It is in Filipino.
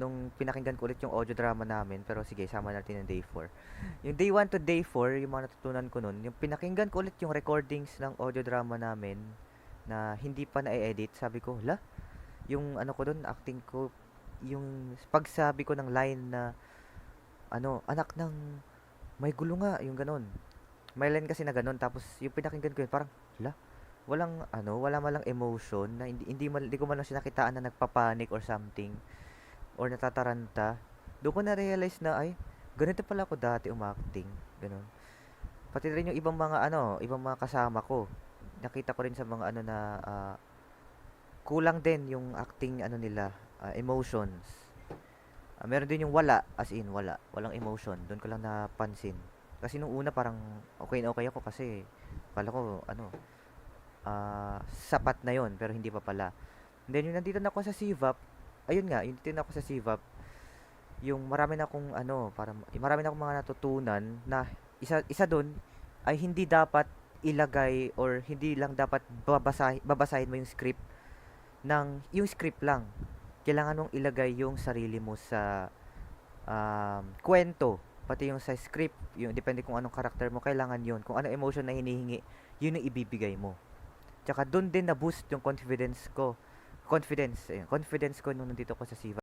nung pinakinggan ko ulit yung audio drama namin, pero sige, sama natin yung day 4. Yung day 1 to day 4, yung mga natutunan ko nun, yung pinakinggan ko ulit yung recordings ng audio drama namin na hindi pa na-edit, sabi ko, la, yung ano ko dun, acting ko, yung pagsabi ko ng line na, ano, anak ng may gulo nga, yung ganon. May line kasi na ganon, tapos yung pinakinggan ko yun, parang, la, walang ano, wala malang emotion na hindi ko man lang siya nakitaan na nagpapanik or something or natataranta. Doon ko na realize na ay ganito pala ako dati umacting, ganun. Pati rin yung ibang mga ano, ibang mga kasama ko. Nakita ko rin sa mga ano na kulang din yung acting ano nila, emotions. Meron din yung wala, as in wala, walang emotion. Doon ko lang napansin. Kasi nung una parang okay na okay ako kasi kala ko ano, sapat na yon pero hindi pa pala. And then yung nandito na ako sa CVAP, ayun nga, yung nandito na ako sa CVAP, yung marami na akong ano, para marami na akong mga natutunan na isa doon ay hindi dapat ilagay or hindi lang dapat babasahin mo yung script ng yung script lang. Kailangan mong ilagay yung sarili mo sa kwento, pati yung sa script, yung depende kung anong karakter mo, kailangan yun. Kung anong emotion na hinihingi, yun yung ibibigay mo. Tsaka doon din na boost yung confidence ko. Confidence ko nung nandito ko sa Siva.